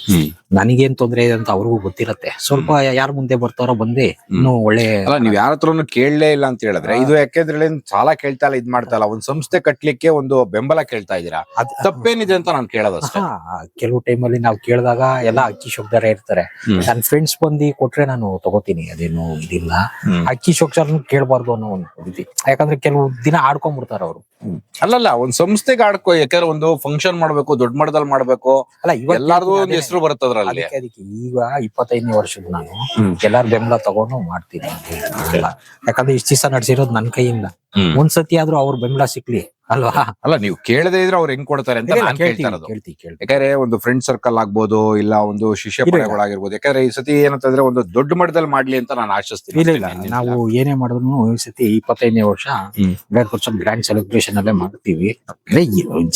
ನನಗೇನ್ ತೊಂದ್ರೆ ಇದೆ ಅಂತ ಅವ್ರಿಗೂ ಗೊತ್ತಿರತ್ತೆ. ಸ್ವಲ್ಪ ಯಾರ ಮುಂದೆ ಬರ್ತಾರೋ ಬಂದಿ ಇನ್ನು ಒಳ್ಳೆ. ನೀವ್ ಯಾರ ಹತ್ರನು ಕೇಳಲೇ ಇಲ್ಲ ಅಂತ ಹೇಳಿದ್ರೆ ಇದು ಯಾಕೆಂದ್ರೆ ಸಾಲ ಕೇಳ್ತಾ ಇಲ್ಲ, ಇದ್ ಮಾಡ್ತಾ ಇಲ್ಲ, ಒಂದ್ ಸಂಸ್ಥೆ ಕಟ್ಲಿಕ್ಕೆ ಒಂದು ಬೆಂಬಲ ಕೇಳ್ತಾ ಇದೀರಾ, ತಪ್ಪೇನಿದೆ ಅಂತ ನಾನು ಕೇಳೋದಷ್ಟೇ. ಕೆಲವು ಟೈಮಲ್ಲಿ ನಾವು ಕೇಳಿದಾಗ ಎಲ್ಲ ಅಕ್ಕಿ ಶೋಕ್ದಾರ ಇರ್ತಾರೆ. ನನ್ ಫ್ರೆಂಡ್ಸ್ ಬಂದು ಕೊಟ್ರೆ ನಾನು ತಗೋತೀನಿ, ಅದೇನು ಇದಿಲ್ಲ. ಅಕ್ಕಿ ಶೋಕ್ದಾರ ಕೇಳಬಾರ್ದು ಅನ್ನೋ ಒಂದು ರೀತಿ. ಯಾಕಂದ್ರೆ ಕೆಲವು ದಿನ ಆಡ್ಕೊಂಡ್ಬಿಡ್ತಾರ ಅವರು. ಅಲ್ಲಲ್ಲ, ಒಂದ್ ಸಂಸ್ಥೆಗೆ ಆಡ್ಕೋ, ಯಾಕಂದ್ರೆ ಒಂದು ಫಂಕ್ಷನ್ ಮಾಡ್ಬೇಕು, ದೊಡ್ಡ ಮಟ್ಟದಲ್ಲಿ ಮಾಡ್ಬೇಕು, ಅಲ್ಲ ಎಲ್ಲಾರ್ದು ಒಂದು ಹೆಸರು ಬರುತ್ತದ್ರಲ್ಲಿ. ಅದಕ್ಕೆ ಈಗ 25ನೇ ವರ್ಷದ ನಾನು ಎಲ್ಲಾರ ಬೆಂಬಲ ತಗೊಂಡು ಮಾಡ್ತೀನಿ. ಯಾಕಂದ್ರೆ ಇಷ್ಟ ದಿವಸ ನಡೆಸಿರೋದು ನನ್ ಕೈಯಿಂದ. ಒಂದ್ಸತಿ ಆದ್ರೂ ಅವ್ರ ಬೆಂಬಲ ಸಿಕ್ಲಿ ಅಲ್ವಾ. ಅಲ್ಲ, ನೀವು ಕೇಳದೇ ಇದ್ರೆ ಅವ್ರು ಹೆಂಗ್ ಕೊಡ್ತಾರೆ ಅಂತ ನಾನು ಕೇಳ್ತಾ ಇರೋದು. ಯಾಕಂದ್ರೆ ಒಂದು ಫ್ರೆಂಡ್ ಸರ್ಕಲ್ ಆಗ್ಬೋದು, ಇಲ್ಲ ಒಂದು ಶಿಷ್ಯ ಪಡೆಗಳಾಗಿರ್ಬೋದು. ಯಾಕಂದ್ರೆ ಈ ಸತಿ ಏನಂತಂದ್ರೆ ಒಂದು ದೊಡ್ಡ ಮಟ್ಟದಲ್ಲಿ ಮಾಡ್ಲಿ ಅಂತ ನಾನು ಆಶಿಸ್ತೀನಿ. ಇಲ್ಲ, ನಾವು ಏನೇ ಮಾಡಿದ್ರು ಈ ಸತಿ 25ನೇ ವರ್ಷ 100% ಗ್ರ್ಯಾಂಡ್ ಸೆಲೆಬ್ರೇಷನ್ ಅಲ್ಲೇ ಮಾಡ್ತೀವಿ.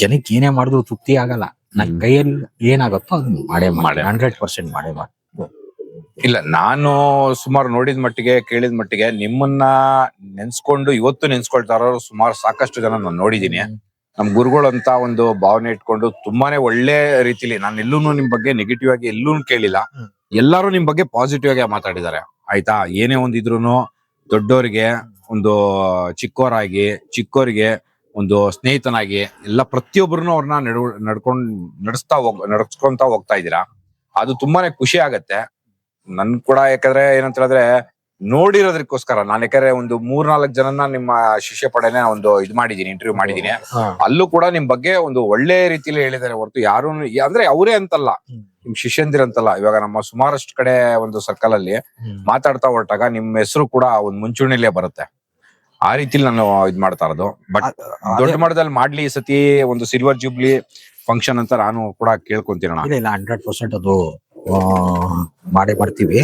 ಜನಕ್ಕೆ ಏನೇ ಮಾಡಿದ್ರು ತೃಪ್ತಿ ಆಗಲ್ಲ. ನನ್ ಕೈಯಲ್ಲಿ ಏನಾಗತ್ತೋ ಅದನ್ನ ಮಾಡೇ 100% ಮಾಡೇ ಮಾಡಿ. ಇಲ್ಲ, ನಾನು ಸುಮಾರು ನೋಡಿದ ಮಟ್ಟಿಗೆ, ಕೇಳಿದ ಮಟ್ಟಿಗೆ ನಿಮ್ಮನ್ನ ನೆನ್ಸ್ಕೊಂಡು ಇವತ್ತು ನೆನ್ಸ್ಕೊಳ್ತಾ ಇರೋರು ಸುಮಾರು ಸಾಕಷ್ಟು ಜನ ನಾನು ನೋಡಿದೀನಿ. ನಮ್ ಗುರುಗಳಂತ ಒಂದು ಭಾವನೆ ಇಟ್ಕೊಂಡು ತುಂಬಾನೇ ಒಳ್ಳೆ ರೀತಿಲಿ, ನಾನು ಎಲ್ಲೂ ನಿಮ್ ಬಗ್ಗೆ ನೆಗೆಟಿವ್ ಆಗಿ ಎಲ್ಲೂ ಕೇಳಿಲ್ಲ. ಎಲ್ಲಾರು ನಿಮ್ ಬಗ್ಗೆ ಪಾಸಿಟಿವ್ ಆಗಿ ಮಾತಾಡಿದ್ದಾರೆ. ಆಯ್ತಾ, ಏನೇ ಒಂದಿದ್ರು ದೊಡ್ಡೋರಿಗೆ ಒಂದು ಚಿಕ್ಕೋರಿಗೆ ಒಂದು ಸ್ನೇಹಿತನಾಗಿ ಎಲ್ಲ ಪ್ರತಿಯೊಬ್ಬರನ್ನು ಅವ್ರನ್ನ ನಡ್ಸ್ಕೊಂತ ಹೋಗ್ತಾ ಇದ್ದೀರಾ. ಅದು ತುಂಬಾನೇ ಖುಷಿ ಆಗತ್ತೆ ನನ್ ಕೂಡ. ಯಾಕಂದ್ರೆ ಏನಂತ ಹೇಳಿದ್ರೆ ನೋಡಿರೋದಕ್ಕೋಸ್ಕರ ನಾನು, ಯಾಕಂದ್ರೆ ಒಂದು 3-4 ಜನನ ನಿಮ್ಮ ಶಿಷ್ಯ ಪಡೆನೆ ಒಂದು ಮಾಡಿದೀನಿ, ಇಂಟರ್ವ್ಯೂ ಮಾಡಿದೀನಿ. ಅಲ್ಲೂ ಕೂಡ ನಿಮ್ ಬಗ್ಗೆ ಒಂದು ಒಳ್ಳೆ ರೀತಿಲಿ ಹೇಳಿದ್ದಾರೆ ಹೊರತು ಯಾರು ಅಂದ್ರೆ ಅವರೇ ಅಂತಲ್ಲ, ನಿಮ್ ಶಿಷ್ಯಂದಿರಂತಲ್ಲ. ಇವಾಗ ನಮ್ಮ ಸುಮಾರಷ್ಟು ಕಡೆ ಒಂದು ಸರ್ಕಲ್ ಅಲ್ಲಿ ಮಾತಾಡ್ತಾ ಹೊರಟಾಗ ನಿಮ್ ಹೆಸರು ಕೂಡ ಒಂದು ಮುಂಚೂಣಿಲೇ ಬರುತ್ತೆ. ಆ ರೀತಿಲಿ ನಾನು ಮಾಡ್ತಾ ಇರೋದು. ಬಟ್ ದೊಡ್ಡ ಮಟ್ಟದಲ್ಲಿ ಮಾಡ್ಲಿ ಈ ಸತಿ ಒಂದು ಸಿಲ್ವರ್ ಜೂಬ್ಲಿ ಫಂಕ್ಷನ್ ಅಂತ ನಾನು ಕೂಡ ಕೇಳ್ಕೊಂತೀನಿ. ಇಲ್ಲ 100% ಅದು ಮಾಡೇ ಮಾಡ್ತೀವಿ.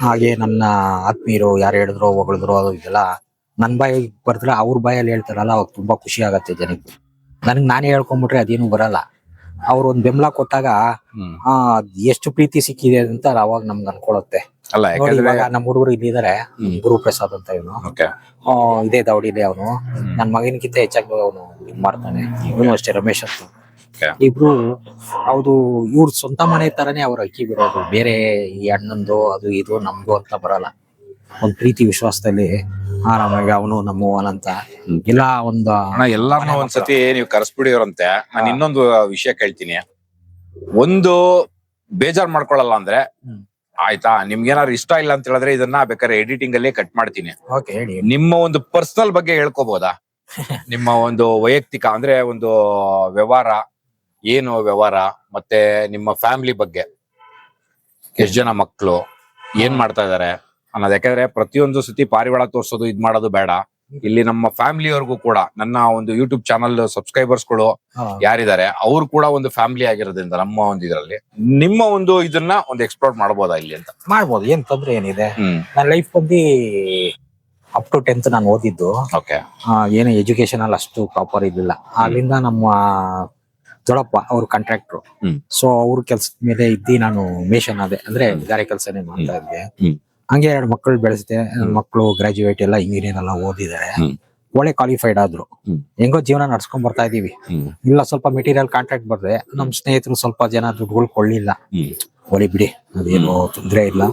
ಹಾಗೆ ನನ್ನ ಆತ್ಮೀಯರು ಯಾರು ಹೇಳಿದ್ರು ಹೊಗಳಿದ್ರು ಅದು ಇದೆಲ್ಲ ನನ್ ಬಾಯಿ ಬರ್ತಾರೆ, ಅವ್ರ ಬಾಯಲ್ಲಿ ಹೇಳ್ತಾರಲ್ಲ, ಅವಾಗ ತುಂಬಾ ಖುಷಿ ಆಗತ್ತೆ ಜನಕ್ಕೆ. ನಾನೇ ಹೇಳ್ಕೊಂಡ್ಬಿಟ್ರೆ ಅದೇನು ಬರಲ್ಲ. ಅವ್ರ ಒಂದ್ ಬೆಂಬಲ ಕೊಟ್ಟಾಗ ಎಷ್ಟು ಪ್ರೀತಿ ಸಿಕ್ಕಿದೆ ಅಂತ ಅವಾಗ ನಮ್ಗೆ ಅನ್ಕೊಳತ್ತೆ. ಅಲ್ಲ, ನಮ್ಮ ಹುಡುಗರು ಇಲ್ಲಿದ್ದಾರೆ, ಗುರು ಪ್ರಸಾದ್ ಅಂತ ಇವನು, ಇದೇ ದೌಡಿಲಿ ಅವನು. ನನ್ ಮಗನಿಗಿಂತ ಹೆಚ್ಚಾಗಿ ಅವನು ಇದ್ ಮಾಡ್ತಾನೆ. ಇವನು ಅಷ್ಟೇ, ರಮೇಶ್ ಅಂತ. ಇಬ್ರು ಹೌದು, ಇವ್ರ ಸ್ವಂತ ಮನೆ ತರನೇ ಅವ್ರ ಅಕ್ಕಿ ಬಿಡೋದು. ಬೇರೆ ಈ ಅಣ್ಣಂದು ಅದು ಇದು ನಮ್ದು ಅಂತ ಬರಲ್ಲ. ಒಂದ್ ಪ್ರೀತಿ ವಿಶ್ವಾಸದಲ್ಲಿ ಆರಾಮಾಗಿ ಅವನು ನಮ್ಮವನಂತ ಇಲ್ಲ ಒಂದು ಎಲ್ಲಾರನ್ನೂ ಒಂದ್ಸತಿ ನೀವು ಕರೆಸ್ಬಿಡಿವ್ರಂತೆ. ನಾನು ಇನ್ನೊಂದು ವಿಷಯ ಕೇಳ್ತೀನಿ. ಒಂದು ಬೇಜಾರ್ ಮಾಡ್ಕೊಳಲ್ಲ ಅಂದ್ರೆ ಆಯ್ತಾ, ನಿಮ್ಗೇನಾದ್ರು ಇಷ್ಟ ಇಲ್ಲ ಅಂತ ಹೇಳಿದ್ರೆ ಇದನ್ನ ಬೇಕಾದ್ರೆ ಎಡಿಟಿಂಗ್ ಅಲ್ಲಿ ಕಟ್ ಮಾಡ್ತೀನಿ. ನಿಮ್ಮ ಒಂದು ಪರ್ಸನಲ್ ಬಗ್ಗೆ ಹೇಳ್ಕೋಬಹುದಾ? ನಿಮ್ಮ ಒಂದು ವೈಯಕ್ತಿಕ ಅಂದ್ರೆ ಒಂದು ವ್ಯವಹಾರ, ಏನು ವ್ಯವಹಾರ, ಮತ್ತೆ ನಿಮ್ಮ ಫ್ಯಾಮಿಲಿ ಬಗ್ಗೆ, ಎಷ್ಟ್ ಜನ ಮಕ್ಕಳು, ಏನ್ ಮಾಡ್ತಾ ಇದಾರೆ ಅನ್ನೋದು. ಯಾಕಂದ್ರೆ ಪ್ರತಿಯೊಂದು ಸತಿ ಪಾರಿವಾಳ ತೋರ್ಸೋದು ಇದ್ ಮಾಡೋದು ಬೇಡ. ಇಲ್ಲಿ ನಮ್ಮ ಫ್ಯಾಮಿಲಿಯವ್ರಿಗೂ ಕೂಡ, ನನ್ನ ಒಂದು ಯೂಟ್ಯೂಬ್ ಚಾನಲ್ ಸಬ್ಸ್ಕ್ರೈಬರ್ಸ್ಗಳು ಯಾರಿದ್ದಾರೆ ಅವ್ರು ಕೂಡ ಒಂದು ಫ್ಯಾಮಿಲಿ ಆಗಿರೋದ್ರಿಂದ ನಮ್ಮ ಒಂದು ಇದರಲ್ಲಿ ನಿಮ್ಮ ಒಂದು ಇದನ್ನ ಒಂದು ಎಕ್ಸ್ಪ್ಲೋರ್ ಮಾಡ್ಬೋದಾ ಇಲ್ಲಿ ಅಂತ? ಮಾಡ್ಬೋದು, ಏನ್ ತೊಂದ್ರೆ ಏನಿದೆ. ನನ್ನ ಲೈಫ್ ಬಂದು ಅಪ್ ಟು 10th ನಾನು ಓದಿದ್ದು. ಏನು ಎಜುಕೇಶನ್ ಅಲ್ಲಿ ಅಷ್ಟು ಪ್ರಾಪರ್ ಇರ್ಲಿಲ್ಲ. ಅಲ್ಲಿಂದ ನಮ್ಮ ದೊಡ್ಡಪ್ಪ ಅವ್ರು ಕಾಂಟ್ರಾಕ್ಟ್ರು. ಸೊ ಅವ್ರ ಕೆಲ್ಸದ ಮೇಲೆ ಇದ್ದಿ ನಾನು ಮೇಷನ್ ಆದೆ, ಅಂದ್ರೆ ಗಾರೆ ಕೆಲಸನೇ ಮಾಡ್ತಾ ಇದ್ದೆ. ಹಂಗೆ 2 ಮಕ್ಕಳು ಬೆಳೆಸಿದೆ. ಮಕ್ಕಳು ಗ್ರಾಜುಯೇಟ್ ಎಲ್ಲ ಇಂಜಿನಿಯರ್ ಎಲ್ಲ ಓದಿದ್ದಾರೆ, ಒಳ್ಳೆ ಕ್ವಾಲಿಫೈಡ್ ಆದ್ರು. ಹೆಂಗೋ ಜೀವನ ನಡ್ಸ್ಕೊಂಡ್ ಬರ್ತಾ ಇದೀವಿ. ಇಲ್ಲ ಸ್ವಲ್ಪ ಮೆಟೀರಿಯಲ್ ಕಾಂಟ್ರಾಕ್ಟ್ ಬರ್ದೆ, ನಮ್ ಸ್ನೇಹಿತರು ಸ್ವಲ್ಪ ಜನ ದುಡ್ಡುಗಳು ಕೊಳ್ಳಿಲ್ಲ. ಒಳ್ಳೆ ಬಿಡಿ, ಅದೇನು ತೊಂದ್ರೆ ಇಲ್ಲ.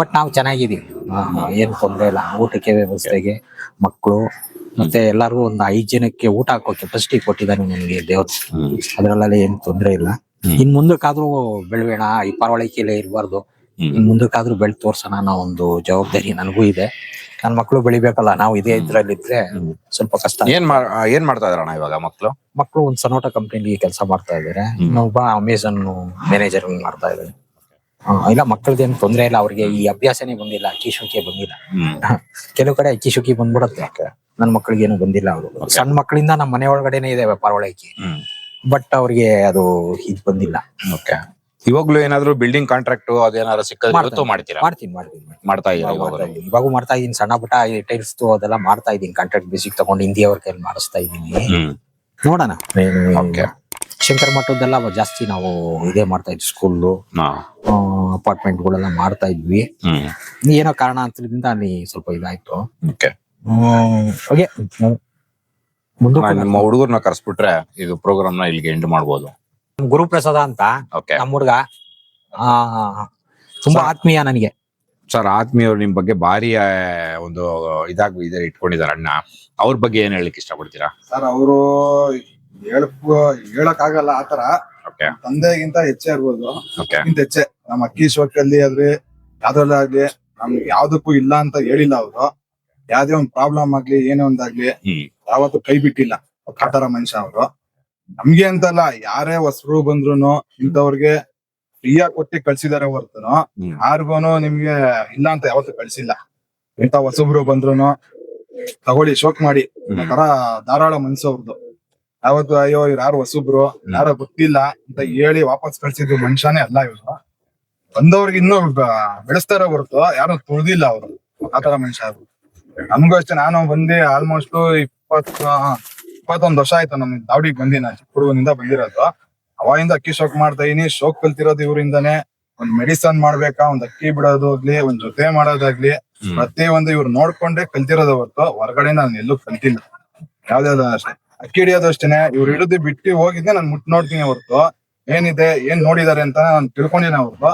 ಬಟ್ ನಾವು ಚೆನ್ನಾಗಿದೀವಿ, ಏನ್ ತೊಂದ್ರೆ ಇಲ್ಲ. ಊಟಕ್ಕೆ ವ್ಯವಸ್ಥೆಗೆ ಮಕ್ಕಳು ಮತ್ತೆ ಎಲ್ಲಾರ್ಗು ಒಂದು 5 ಜನಕ್ಕೆ ಊಟ ಹಾಕೋ ಕೆಪಾಸಿಟಿ ಕೊಟ್ಟಿದ್ದಾನೆ ನನಗೆ ದೇವ್ರು. ಅದ್ರಲ್ಲೆಲ್ಲ ಏನ್ ತೊಂದ್ರೆ ಇಲ್ಲ. ಇನ್ ಮುಂದಕ್ಕಾದ್ರೂ ಬೆಳಬೇಡ, ಈ ಪರವಳಿಕೆಯಲ್ಲೇ ಇರಬಾರ್ದು. ಇನ್ ಮುಂದಕ್ಕಾದ್ರೂ ಬೆಳ್ ತೋರ್ಸೋಣ ಅನ್ನೋ ಒಂದು ಜವಾಬ್ದಾರಿ ನನಗೂ ಇದೆ. ನನ್ ಮಕ್ಳು ಬೆಳಿಬೇಕಲ್ಲ, ನಾವು ಇದೇ ಇದ್ರಲ್ಲಿ ಇದ್ರೆ ಸ್ವಲ್ಪ ಕಷ್ಟ. ಏನ್ ಮಾಡ್ತಾ ಇದಾರಣ್ಣ ಇವಾಗ ಮಕ್ಳು ಒಂದ್ ಸನೋಟ ಕಂಪ್ನಿಲಿ ಕೆಲಸ ಮಾಡ್ತಾ ಇದಾರೆ. ಇನ್ನೊಬ್ಬ ಅಮೆಝಾನ್ ಮ್ಯಾನೇಜರ್ ಮಾಡ್ತಾ ಇದ್ದಾರೆ. ಇಲ್ಲ, ಮಕ್ಕಳದೇನು ತೊಂದ್ರೆ ಇಲ್ಲ. ಅವ್ರಿಗೆ ಈ ಅಭ್ಯಾಸನೇ ಬಂದಿಲ್ಲ, ಅಕ್ಕಿ ಶೋಕಿ ಬಂದಿಲ್ಲ. ಕೆಲವು ಕಡೆ ಅಕ್ಕಿ ಶೋಕಿ ಬಂದ್ಬಿಡತ್ತೆ. ನನ್ ಮಕ್ಳಿಗೆ ಏನು ಬಂದಿಲ್ಲ. ಅವರು ಸಣ್ಣ ಮಕ್ಕಳಿಂದ ನಮ್ಮ ಮನೆ ಒಳಗಡೆನೆ ಇದೆ ಪಾರವಳಕಿ, ಬಟ್ ಅವ್ರಿಗೆ ಅದು ಇದು ಬಂದಿಲ್ಲ. ಇವಾಗ್ಲೂ ಏನಾದ್ರು ಬಿಲ್ಡಿಂಗ್ ಕಾಂಟ್ರಾಕ್ಟ್ ಅದೇನಾದ್ರು ಸಿಕ್ಕದ್ರೆ ಮಾಡ್ತೀರಾ? ಮಾಡ್ತಾ ಇವಾಗೂ ಮಾಡ್ತಾ ಇದೀನಿ. ಸಣ್ಣ ಪುಟ್ಟ ಟೈಲ್ಸ್ ಅದೆಲ್ಲ ಮಾಡ್ತಾ ಇದೀನಿ. ಕಾಂಟ್ರಾಕ್ಟ್ ಬೇಸಿಕ್ ತಗೊಂಡು ಹಿಂದಿ ಅವ್ರ ಕೈಲಿ ಮಾಡಿಸ್ತಾ ಇದೀನಿ. ನೋಡೋಣ, ಶಂಕರ ಮಠದ್ದೆಲ್ಲ ಜಾಸ್ತಿ ನಾವು ಇದೇ ಮಾಡ್ತಾ ಇದ್ವಿ, ಸ್ಕೂಲು ಅಪಾರ್ಟ್ಮೆಂಟ್ಗಳೆಲ್ಲ ಮಾಡ್ತಾ ಇದ್ವಿ. ಏನೋ ಕಾರಣಾಂತರದಿಂದ ಅಲ್ಲಿ ಸ್ವಲ್ಪ ಇದಾಯ್ತು. ಓಕೆ, ಹಾಗೆ ನಿಮ್ಮ ಹುಡುಗರ್ನ ಕರ್ಸ್ಬಿಟ್ರೆ ಇದು ಪ್ರೋಗ್ರಾಮ್ ನ ಇಲ್ಲಿಗೆ ಎಂಡ್ ಮಾಡ್ಬೋದು. ಗುರುಪ್ರಸಾದ ಅಂತ ಓಕೆ, ನಮ್ಮ ಹುಡುಗ ತುಂಬಾ ಆತ್ಮೀಯ ನನಗೆ. ಸರ್ ಆತ್ಮೀಯರು ನಿಮ್ ಬಗ್ಗೆ ಭಾರಿ ಒಂದು ಇದೆ ಇಟ್ಕೊಂಡಿದ್ದಾರೆ ಅಣ್ಣ. ಅವ್ರ ಬಗ್ಗೆ ಏನ್ ಹೇಳಲಿಕ್ಕೆ ಇಷ್ಟಪಡ್ತೀರಾ? ಸರ್ ಅವರು ಹೇಳಕ್ ಆಗಲ್ಲ ಆತರ. ತಂದೆಗಿಂತ ಹೆಚ್ಚೇ ಇರ್ಬೋದು, ಇಂತ ಹೆಚ್ಚೆ ನಮ್ಮ ಅಕ್ಕಿ ಶೋಕಲ್ಲಿ ಆದ್ರೆ ಯಾವ್ದ್ರಲ್ಲ ಆಗ್ಲಿ ನಮ್ಗೆ ಯಾವ್ದಕ್ಕೂ ಇಲ್ಲ ಅಂತ ಹೇಳಿಲ್ಲ ಅವರು. ಯಾವ್ದೇ ಒಂದ್ ಪ್ರಾಬ್ಲಮ್ ಆಗ್ಲಿ ಏನೇ ಒಂದಾಗ್ಲಿ ಯಾವತ್ತು ಕೈ ಬಿಟ್ಟಿಲ್ಲ. ಆತರ ಮನುಷ್ಯ ಅವರು. ನಮ್ಗೆ ಅಂತಲ್ಲ, ಯಾರೇ ಹೊಸರು ಬಂದ್ರು ಇಂಥವ್ರಿಗೆ ಫ್ರೀಯಾಗಿ ಕೊಟ್ಟಿ ಕಳ್ಸಿದಾರೆ ಹೊರತುನು ಯಾರಿಗೂನು ನಿಮ್ಗೆ ಇಲ್ಲ ಅಂತ ಯಾವತ್ತು ಕಳ್ಸಿಲ್ಲ. ಇಂಥ ಹೊಸಬ್ರು ಬಂದ್ರು ತಗೊಳ್ಳಿ ಶೋಕ್ ಮಾಡಿ ತರ ಧಾರಾಳ ಮನ್ಸು ಅವ್ರದ್ದು. ಯಾವತ್ತು ಅಯ್ಯೋ ಇವ್ರು ಯಾರು ಹೊಸಬ್ರು ಯಾರೋ ಗೊತ್ತಿಲ್ಲ ಅಂತ ಹೇಳಿ ವಾಪಸ್ ಕಳ್ಸಿದ್ರು ಮನುಷ್ಯನೇ ಅಲ್ಲ ಇವ್ರು. ಬಂದವ್ರಿಗೆ ಇನ್ನೂ ಬೆಳೆಸ್ತಾರ ಹೊರತು ಯಾರು ತುಳ್ದಿಲ್ಲ ಅವರು. ಆತರ ಮನುಷ್ಯ ಅವರು. ನಮ್ಗೂ ಅಷ್ಟೇ, ನಾನು ಬಂದು ಆಲ್ಮೋಸ್ಟ್ 21 ವರ್ಷ ಆಯ್ತು ನಮ್ ದಾವಡಿಗೆ ಬಂದಿ. ನಾನು ಚಿಕ್ಕ ಹುಡುಗನಿಂದ ಬಂದಿರೋದು. ಅವಾಗಿಂದ ಅಕ್ಕಿ ಶೋಕ್ ಮಾಡ್ತಾ ಇದೀನಿ. ಶೋಕ್ ಕಲ್ತಿರೋದು ಇವರಿಂದಾನೆ. ಒಂದ್ ಮೆಡಿಸನ್ ಮಾಡ್ಬೇಕಾ, ಒಂದ್ ಅಕ್ಕಿ ಬಿಡೋದಾಗ್ಲಿ, ಒಂದ್ ಜೊತೆ ಮಾಡೋದಾಗ್ಲಿ, ಪ್ರತಿಯೊಂದು ಇವ್ರು ನೋಡ್ಕೊಂಡೆ ಕಲ್ತಿರೋದ ಹೊರತು ಹೊರಗಡೆ ನಾನು ಎಲ್ಲೂ ಕಲ್ತಿಲ್ಲ. ಯಾವ್ದಾದ್ರು ಅಷ್ಟೇ, ಅಕ್ಕಿ ಹಿಡಿಯೋದು ಅಷ್ಟೇನೆ. ಇವ್ರು ಹಿಡಿದು ಬಿಟ್ಟು ಹೋಗಿದ್ದೆ ನಾನು ಮುಟ್ ನೋಡ್ತೀನಿ ಹೊರತು ಏನಿದೆ ಏನ್ ನೋಡಿದಾರೆ ಅಂತ ನಾನು ತಿಳ್ಕೊಂಡಿನ ಹೊರತು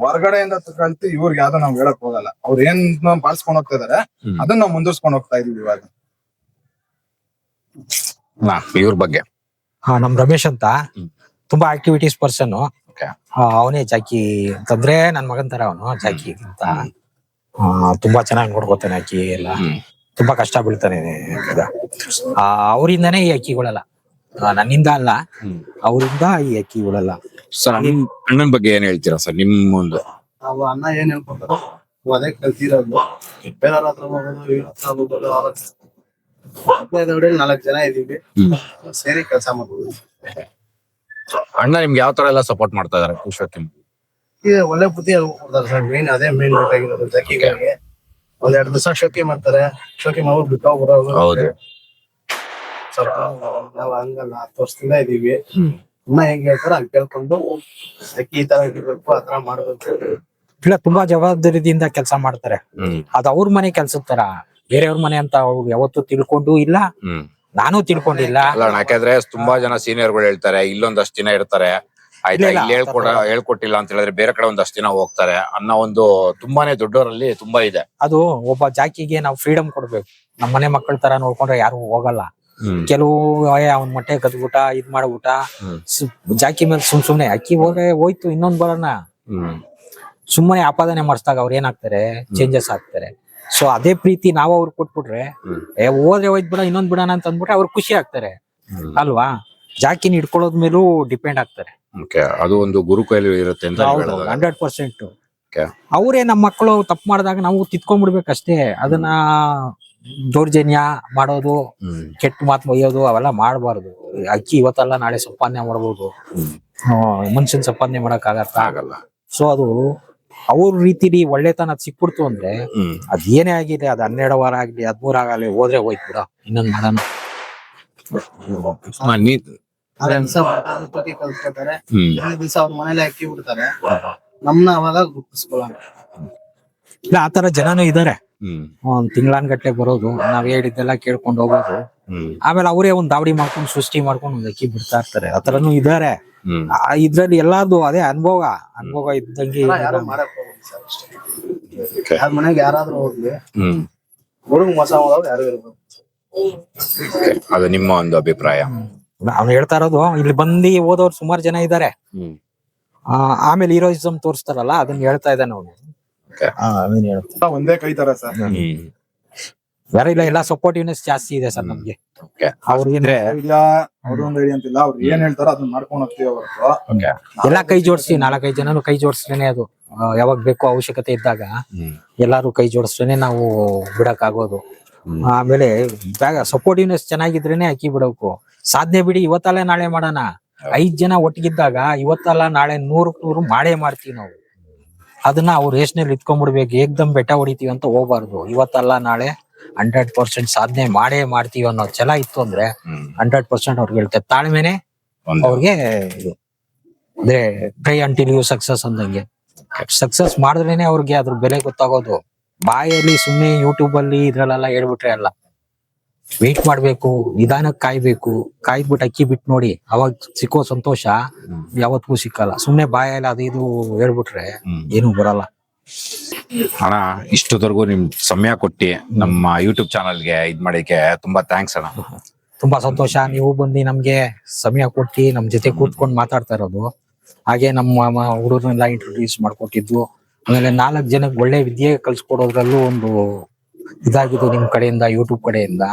ಹೊರಗಡೆಯಿಂದ ಕಲ್ತು ಇವ್ರಿಗೆ ಯಾವ್ದೋ ನಾವ್ ಹೇಳಕ್ ಹೋಗಲ್ಲ. ಅವ್ರು ಏನ್ ಬಾಳ್ಸ್ಕೊಂಡ್ ಹೋಗ್ತಾ ಇದಾರೆ ಅದನ್ನ ನಾವು ಮುಂದುವರ್ಸ್ಕೊಂಡ್ ಹೋಗ್ತಾ ಇದೀವಿ ಇವಾಗ. ಇವ್ರ ಬಗ್ಗೆ ನಮ್ ರಮೇಶ್ ಅಂತ ತುಂಬಾ ಆಕ್ಟಿವಿಟೀಸ್ ಪರ್ಸನ್. ಅವನೇ ಜಾಕಿ ಅಂತಂದ್ರೆ ನನ್ ಮಗನ್ ತರ ಅವನು. ಜಾಕಿ ಅಂತ ತುಂಬಾ ಚೆನ್ನಾಗಿ ನೋಡ್ಕೋತಾನೆ. ಅಕ್ಕಿ ಎಲ್ಲ ತುಂಬಾ ಕಷ್ಟ ಬೀಳ್ತಾನೆ. ಅವರಿಂದಾನೇ ಈ ಅಕ್ಕಿಗಳೆಲ್ಲ, ನನ್ನಿಂದ ಅಲ್ಲ, ಅವರಿಂದ ಈ ಅಕ್ಕಿಗಳೆಲ್ಲ. ಸರ್ ಅಣ್ಣನ್ ಬಗ್ಗೆ ಏನ್ ಹೇಳ್ತೀರಾ ಸರ್? ನಿಮ್ ಮುಂದೆ ನಾವು ಅಣ್ಣ ಏನ್ ಹೇಳ್ಕೊತಾರೋ ಅದೇ ಕಲ್ತಿರೋದು. ಬೇರೆಯವ್ರ ಹತ್ರ ಹೋಗೋದು, ಇವ್ರ ಹತ್ರ ಹೋಗೋದು. 4 ಜನ ಇದೀವಿ, ಸೇರಿ ಕೆಲಸ ಮಾಡ್ಬೋದು. ಅಣ್ಣ ನಿಮ್ಗೆ ಯಾವ ತರ ಎಲ್ಲ ಸಪೋರ್ಟ್ ಮಾಡ್ತಾ ಇದಾರೆ? ಈಗ ಒಳ್ಳೆ ಬುದ್ಧಿ ಕೊಡ್ತಾರೆ ಸರ್. ಅದೇ ಮೇನ್ ಬೇಕಾಗಿರೋದು. ಜಕ್ಕಿಗಳಿಗೆ 1-2 ದಿವಸ ಶೋಕಿ ಮಾಡ್ತಾರೆ. ಶೋಕಿ ಮಾಡ್ಬಿಟ್ಟು ಬಿಟ್ಟು ಹೋಗ್ಬರೋದು. ಹೌದು, ಸ್ವಲ್ಪ ನಾವು ಹಂಗಲ್ಲ, 10 ವರ್ಷದಿಂದ ಇದೀವಿ. ಇನ್ನ ಹೆಂಗ್ ಹೇಳ್ತಾರ ಹಂಗ್ ಕೇಳ್ಕೊಂಡು ಅಕ್ಕಿ ಈ ತರ ಇರ್ಬೇಕು, ಆತರ ಮಾಡ್ಬೇಕು. ಇಲ್ಲ, ತುಂಬಾ ಜವಾಬ್ದಾರಿಯಿಂದ ಕೆಲಸ ಮಾಡ್ತಾರೆ. ಅದ್ ಅವ್ರ ಮನೆ ಕೆಲ್ಸದ ತರ, ಬೇರೆಯವ್ರ ಮನೆ ಅಂತ ಅವ್ರು ಯಾವತ್ತೂ ತಿಳ್ಕೊಂಡು ಇಲ್ಲ. ನಾನು ತಿಳ್ಕೊಂಡಿಲ್ಲ. ಅಲ್ಲ, ಯಾಕಂದ್ರೆ ತುಂಬಾ ಜನ ಸೀನಿಯರ್ಗಳು ಹೇಳ್ತಾರೆ ಇಲ್ಲೊಂದಷ್ಟು ದಿನ ಇರ್ತಾರೆ, ಆಯ್ತಾ, ಇಲ್ಲಿ ಹೇಳ್ಕೊಟ್ಟಿಲ್ಲ ಅಂತ ಹೇಳಿದ್ರೆ ಬೇರೆ ಕಡೆ ಒಂದಷ್ಟು ದಿನ ಹೋಗ್ತಾರೆ ಅನ್ನೋ ಒಂದು ತುಂಬಾನೇ ದೊಡ್ಡವರಲ್ಲಿ ತುಂಬಾ ಇದೆ. ಅದು ಒಬ್ಬ ಜಾಕಿಗೆ ನಾವು ಫ್ರೀಡಮ್ ಕೊಡ್ಬೇಕು. ನಮ್ಮ ಮನೆ ಮಕ್ಕಳ ತರ ನೋಡ್ಕೊಂಡ್ರೆ ಯಾರು ಹೋಗಲ್ಲ. ಕೆಲವು ಅವ್ನ ಮೊಟ್ಟೆ ಕದ್ಬಿಟ್ಟ, ಇದ್ ಮಾಡ್ಬಿಟ್ಟ, ಜಾಕಿ ಮೇಲೆ ಸುಮ್ನೆ ಅಕ್ಕಿ ಹೋಯ್ತು ಇನ್ನೊಂದ್ ಬರೋಣ ಸುಮ್ಮನೆ ಆಪಾದನೆ ಮಾಡಿಸಿದಾಗ ಅವ್ರು ಏನಾಗ್ತಾರೆ, ಚೇಂಜಸ್ ಆಗ್ತಾರೆ. ಸೊ ಅದೇ ಪ್ರೀತಿ ನಾವು ಅವ್ರಿಗೆ ಕೊಟ್ಬಿಟ್ರೆ, ಹೋದ್ರೆ ಹೋಯ್ತು ಬಿಡ ಇನ್ನೊಂದ್ ಬಿಡೋಣ ಅಂತ ಅಂದ್ಬಿಟ್ರೆ ಅವ್ರು ಖುಷಿ ಆಗ್ತಾರೆ ಅಲ್ವಾ. ಜಾಕಿನ ಇಟ್ಕೊಳ್ಳೋದ್ ಮೇಲೂ ಡಿಪೆಂಡ್ ಆಗ್ತಾರೆ. ಅದು ಒಂದು ಗುರು ಕೈಲಿ ಇರುತ್ತೆ ಅಂತ 100%. ಅವರೇ ನಮ್ಮ ಮಕ್ಕಳು ತಪ್ಪು ಮಾಡಿದಾಗ ನಾವು ತಿತ್ಕೊಂಡ್ಬಿಡ್ಬೇಕಷ್ಟೇ. ಅದನ್ನ ದೌರ್ಜನ್ಯ ಮಾಡೋದು, ಕೆಟ್ಟ ಮಾತು ಒಯ್ಯೋದು ಅವೆಲ್ಲ ಮಾಡಬಾರ್ದು. ಅಕ್ಕಿ ಇವತ್ತಲ್ಲ ನಾಳೆ ಸಂಪಾದನೆ ಮಾಡ್ಬೋದು, ಮನುಷ್ಯನ್ ಸಂಪಾದನೆ ಮಾಡಕ್ ಆಗಲ್ಲ. ಸೊ ಅದು ಅವ್ರ ರೀತಿಲಿ ಒಳ್ಳೆತನ ಸಿಕ್ಬಿಡ್ತು ಅಂದ್ರೆ ಅದ್ ಏನೇ ಆಗಿದೆ, ಅದ್ 12 ವಾರ ಆಗ್ಲಿ 13 ಆಗಲಿ, ಹೋದ್ರೆ ಹೋಯ್ತು ಬಿಡ ಇನ್ನೊಂದ್ ಮಾಡೋಣ. ಕಲ್ತ್ಕೊತಾರೆ. ದಿವಸ ಅವ್ರ ಮನೇಲಿ ಅಕ್ಕಿ ಬಿಡ್ತಾರೆ. ನಮ್ನ ಅವಾಗ ಗುರ್ತಿಸ್ಕೊಳ್ಳೋಣ. ಇಲ್ಲ, ಆತರ ಜನನು ಇದಾರೆ. ಒಂದ್ ತಿಂಗಳಾನ್ಗಟ್ಲೆ ಬರೋದು, ನಾವ್ ಹೇಳಿದ್ದೆಲ್ಲ ಕೇಳ್ಕೊಂಡು ಹೋಗೋದು. ಆಮೇಲೆ ಅವರೇ ಒಂದ್ ದಾವಡಿ ಮಾಡ್ಕೊಂಡು ಸೃಷ್ಟಿ ಮಾಡ್ಕೊಂಡು ಒಂದ್ ಅಕ್ಕಿ ಬಿಡ್ತಾ ಇರ್ತಾರೆ. ಆತರನು ಇದಾರೆ. ಇದ್ರಲ್ಲಿ ಎಲ್ಲಾರ್ದು ಅದೇ ಅನುಭವ ಇದ್ದಂಗೆ. ಯಾರು ಮಾಡಕ್ ಹೋಗಲ್ಲ ಸರ್ ಅಷ್ಟೇ. ಯಾರ ಮನೆಗೆ ಯಾರಾದ್ರೂ ಹೋಗ್ಲಿ, ಹುಡುಗ ಮೋಸ ಮಾಡೋದು ಯಾರು ಇರ್ಬೇಕು. ಅದು ನಿಮ್ಮ ಒಂದು ಅಭಿಪ್ರಾಯ? ಅವ್ನು ಹೇಳ್ತಾ ಇರೋದು, ಇಲ್ಲಿ ಬಂದು ಓದೋರು ಸುಮಾರು ಜನ ಇದಾರೆ. ಆಮೇಲೆ ಹೀರೋಯಿಸಮ್ ತೋರಿಸ್ತಾರಲ್ಲ, ಅದನ್ನ ಹೇಳ್ತಾ ಇದ್ದಾನೆ ಅವನು. ಒಂದೇ ಕೈ ತರ ಸರ್. ಬೇರೆ ಇಲ್ಲ, ಎಲ್ಲ ಸಪೋರ್ಟಿವ್ನೆಸ್ ಜಾಸ್ತಿ ಇದೆ ಸರ್ ನಮ್ಗೆ. ಅವ್ರಿಗೆ ಇಲ್ಲ, ಅವ್ರೊಂದ್ ಐಡಿ ಅಂತಿಲ್ಲ, ಅವ್ರು ಏನ್ ಹೇಳ್ತಾರೋ ಅದನ್ನ ಮಾಡ್ಕೊಂಡು ಹೋಗ್ತೀವಿ ಹೊರತು ಎಲ್ಲಾ ಕೈ ಜೋಡಿಸಿ 4-5 ಜನನು ಕೈ ಜೋಡಿಸ್ರೇನೆ ಅದು ಯಾವಾಗ ಬೇಕೋ ಅವಶ್ಯಕತೆ ಇದ್ದಾಗ ಎಲ್ಲಾರು ಕೈ ಜೋಡಿಸ್ರೇನೆ ನಾವು ಬಿಡಕ್ ಆಗೋದು. ಆಮೇಲೆ ಸಪೋರ್ಟಿವ್ನೆಸ್ ಚೆನ್ನಾಗಿದ್ರೇನೆ ಅಕ್ಕಿ ಬಿಡಬೇಕು. ಸಾಧನೆ ಬಿಡಿ ಇವತ್ತಲ್ಲ ನಾಳೆ ಮಾಡೋಣ. 5 ಜನ ಒಟ್ಟಿಗಿದ್ದಾಗ ಇವತ್ತಲ್ಲ ನಾಳೆ 100 ಮಾಡೇ ಮಾಡ್ತೀವಿ ನಾವು. ಅದನ್ನ ಅವ್ರು ರೇಷ್ನಲ್ಲಿ ಇಟ್ಕೊಂಡ್ಬಿಡ್ಬೇಕು. ಏಕ್ದಮ್ ಬೆಟ್ಟ ಹೊಡಿತೀವಿ ಅಂತ ಹೋಗ್ಬಾರ್ದು. ಇವತ್ತಲ್ಲ ನಾಳೆ 100% ಸಾಧನೆ ಮಾಡೇ ಮಾಡ್ತೀವಿ ಅನ್ನೋ ಛಲ ಇತ್ತು ಅಂದ್ರೆ 100% ಅವ್ರಿಗೆ ಹೇಳ್ತಾರೆ. ತಾಳ್ಮೆನೆ ಒಂದು ಅವ್ರಿಗೆ ಇದು. ಅಂದ್ರೆ ಟ್ರೈ ಅಂಟಿಲ್ ಯು ಸಕ್ಸಸ್ ಅಂದಂಗೆ ಸಕ್ಸಸ್ ಮಾಡಿದ್ರೇನೆ ಅವ್ರಿಗೆ ಅದ್ರ ಬೆಲೆ ಗೊತ್ತಾಗೋದು. ಬಾಯಲ್ಲಿ ಸುಮ್ಮನೆ ಯೂಟ್ಯೂಬ್ ಅಲ್ಲಿ ಇದ್ರಲ್ಲೆಲ್ಲ ಹೇಳ್ಬಿಟ್ರೆ ಅಲ್ಲ, ವೆಯ್ಟ್ ಮಾಡ್ಬೇಕು, ನಿಧಾನಕ್ಕೆ ಕಾಯ್ದ್ಬಿಟ್ಟು ಅಕ್ಕಿ ಬಿಟ್ಟು ನೋಡಿ, ಅವಾಗ ಸಿಕ್ಕೋ ಸಂತೋಷ ಯಾವತ್ತಿಗೂ ಸಿಕ್ಕಲ್ಲ. ಸುಮ್ನೆ ಬಾಯಲ್ಲಿ ಅದು ಇದು ಹೇಳ್ಬಿಟ್ರೆ ಏನು ಬರಲ್ಲ. ಅಣ್ಣ ಇಷ್ಟೊತ್ತವರೆಗೂ ನಿಮ್ ಸಮಯ ಕೊಟ್ಟಿ ನಮ್ಮ ಯೂಟ್ಯೂಬ್ ಚಾನಲ್ಗೆ ಇದ್ ಮಾಡಿಕ್ಕೆ ತುಂಬಾ ಥ್ಯಾಂಕ್ಸ್ ಅಣ್ಣ. ತುಂಬಾ ಸಂತೋಷ, ನೀವು ಬಂದು ನಮ್ಗೆ ಸಮಯ ಕೊಟ್ಟು ನಮ್ ಜೊತೆ ಕೂತ್ಕೊಂಡು ಮಾತಾಡ್ತಾ ಇರೋದು. ಹಾಗೆ ನಮ್ಮ ಹುಡುಗರನ್ನೆಲ್ಲ ಇಂಟ್ರೊಡ್ಯೂಸ್ ಮಾಡ್ಕೊಟ್ಟಿದ್ದು, ಆಮೇಲೆ 4 ಜನಕ್ಕೆ ಒಳ್ಳೆ ವಿದ್ಯೆ ಕಲ್ಸ್ಕೊಡೋದ್ರಲ್ಲೂ ಒಂದು ಇದಾಗಿದ್ದು ನಿಮ್ ಕಡೆಯಿಂದ, ಯೂಟ್ಯೂಬ್ ಕಡೆಯಿಂದ.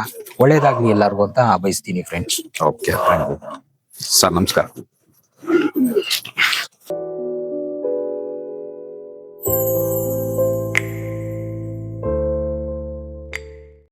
ಒಳ್ಳೇದಾಗ್ಲಿ ಎಲ್ಲರಿಗೂ ಅಂತ ಬಯಸ್ತೀನಿ ಫ್ರೆಂಡ್ಸ್. ಓಕೆ ಸರ್, ನಮಸ್ಕಾರ.